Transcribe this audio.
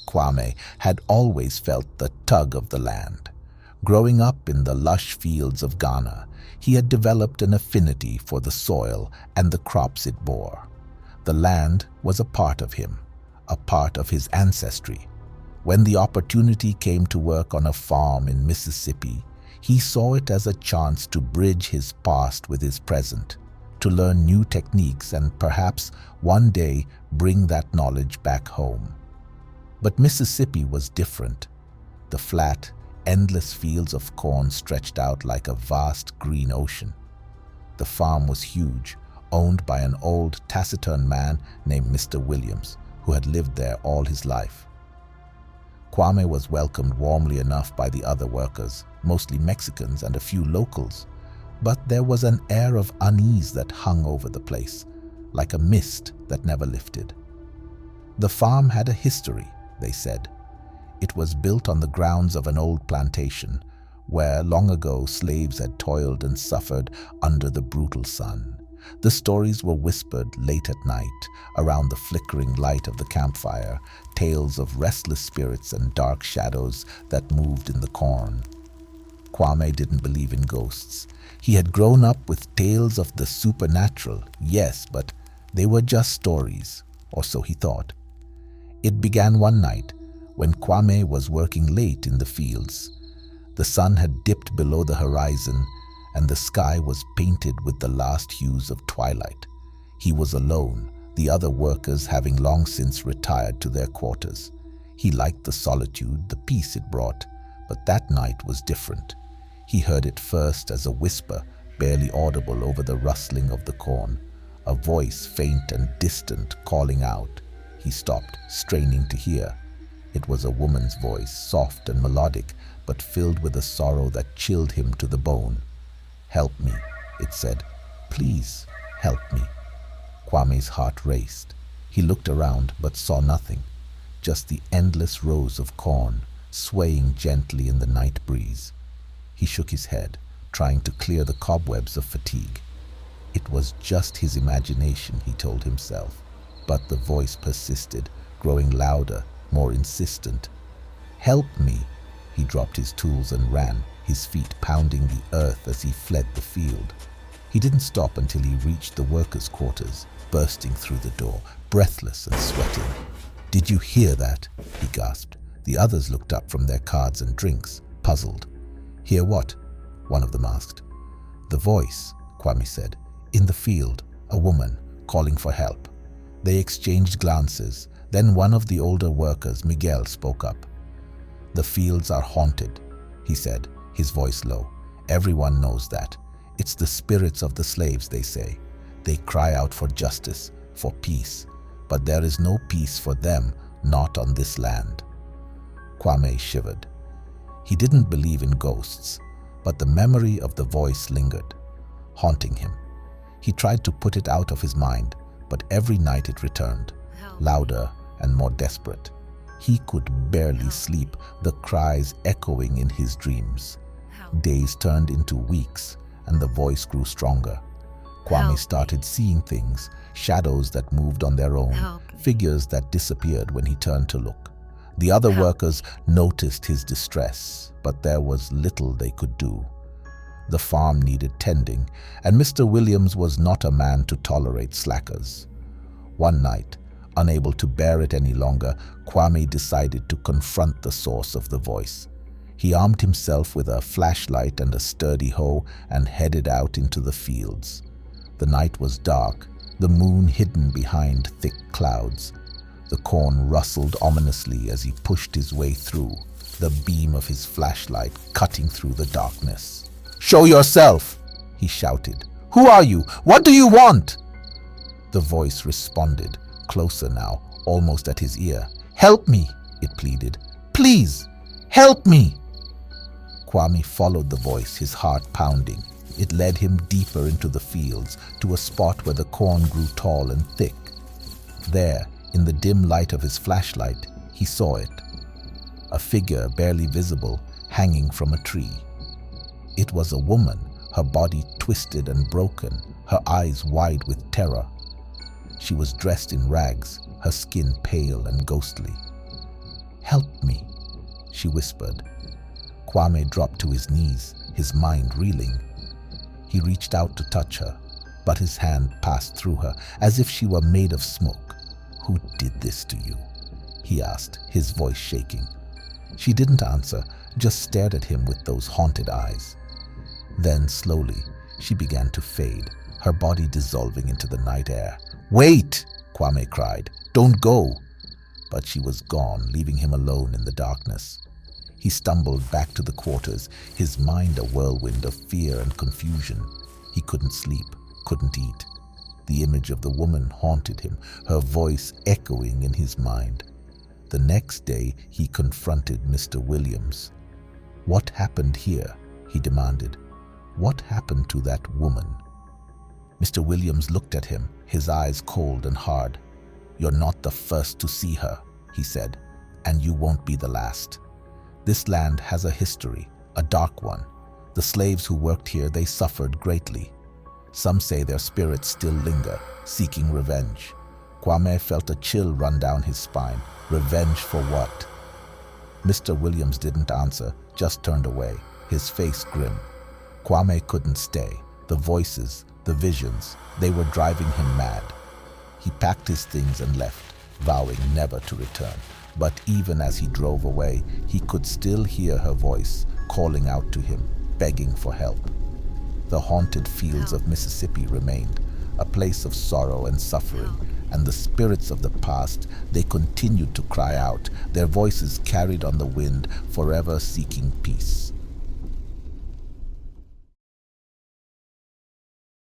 Kwame had always felt the tug of the land. Growing up in the lush fields of Ghana, he had developed an affinity for the soil and the crops it bore. The land was a part of him, a part of his ancestry. When the opportunity came to work on a farm in Mississippi, he saw it as a chance to bridge his past with his present, to learn new techniques and perhaps one day bring that knowledge back home. But Mississippi was different. The flat, endless fields of corn stretched out like a vast green ocean. The farm was huge, owned by an old, taciturn man named Mr. Williams, who had lived there all his life. Kwame was welcomed warmly enough by the other workers, mostly Mexicans and a few locals, but there was an air of unease that hung over the place, like a mist that never lifted. The farm had a history, they said. It was built on the grounds of an old plantation, where long ago slaves had toiled and suffered under the brutal sun. The stories were whispered late at night, around the flickering light of the campfire, tales of restless spirits and dark shadows that moved in the corn. Kwame didn't believe in ghosts. He had grown up with tales of the supernatural, yes, but they were just stories, or so he thought. It began one night, when Kwame was working late in the fields. The sun had dipped below the horizon, and the sky was painted with the last hues of twilight. He was alone, the other workers having long since retired to their quarters. He liked the solitude, the peace it brought, but that night was different. He heard it first as a whisper, barely audible over the rustling of the corn, a voice faint and distant calling out. He stopped, straining to hear. It was a woman's voice, soft and melodic, but filled with a sorrow that chilled him to the bone. "Help me," it said. "Please, help me." Kwame's heart raced. He looked around but saw nothing, just the endless rows of corn, swaying gently in the night breeze. He shook his head, trying to clear the cobwebs of fatigue. It was just his imagination, he told himself, but the voice persisted, growing louder, more insistent. "Help me!" He dropped his tools and ran, his feet pounding the earth as he fled the field. He didn't stop until he reached the workers' quarters, bursting through the door, breathless and sweating. "Did you hear that?" he gasped. The others looked up from their cards and drinks, puzzled. "Hear what?" one of them asked. "The voice," Kwame said. "In the field, a woman, calling for help." They exchanged glances. Then one of the older workers, Miguel, spoke up. "The fields are haunted," he said, his voice low. "Everyone knows that. It's the spirits of the slaves, they say. They cry out for justice, for peace. But there is no peace for them, not on this land." Kwame shivered. He didn't believe in ghosts, but the memory of the voice lingered, haunting him. He tried to put it out of his mind, but every night it returned, louder and more desperate. He could barely sleep, the cries echoing in his dreams. Days turned into weeks, and the voice grew stronger. Kwame started seeing things, shadows that moved on their own, figures that disappeared when he turned to look. The other workers noticed his distress, but there was little they could do. The farm needed tending, and Mr. Williams was not a man to tolerate slackers. One night, unable to bear it any longer, Kwame decided to confront the source of the voice. He armed himself with a flashlight and a sturdy hoe and headed out into the fields. The night was dark, the moon hidden behind thick clouds. The corn rustled ominously as he pushed his way through, the beam of his flashlight cutting through the darkness. "Show yourself!" he shouted. "Who are you? What do you want?" The voice responded, closer now, almost at his ear. "Help me," it pleaded. "Please, help me." Kwame followed the voice, his heart pounding. It led him deeper into the fields, to a spot where the corn grew tall and thick. There, in the dim light of his flashlight, he saw it. A figure barely visible, hanging from a tree. It was a woman, her body twisted and broken, her eyes wide with terror. She was dressed in rags, her skin pale and ghostly. "Help me," she whispered. Kwame dropped to his knees, his mind reeling. He reached out to touch her, but his hand passed through her as if she were made of smoke. "Who did this to you?" he asked, his voice shaking. She didn't answer, just stared at him with those haunted eyes. Then, slowly, she began to fade, her body dissolving into the night air. "Wait!" Kwame cried. "Don't go!" But she was gone, leaving him alone in the darkness. He stumbled back to the quarters, his mind a whirlwind of fear and confusion. He couldn't sleep, couldn't eat. The image of the woman haunted him, her voice echoing in his mind. The next day, he confronted Mr. Williams. "What happened here?" he demanded. "What happened to that woman?" Mr. Williams looked at him, his eyes cold and hard. "You're not the first to see her," he said, "and you won't be the last. This land has a history, a dark one. The slaves who worked here, they suffered greatly. Some say their spirits still linger, seeking revenge." Kwame felt a chill run down his spine. Revenge for what? Mr. Williams didn't answer, just turned away, his face grim. Kwame couldn't stay. The voices, the visions, they were driving him mad. He packed his things and left, vowing never to return. But even as he drove away, he could still hear her voice, calling out to him, begging for help. The haunted fields of Mississippi remained, a place of sorrow and suffering, and the spirits of the past, they continued to cry out, their voices carried on the wind, forever seeking peace.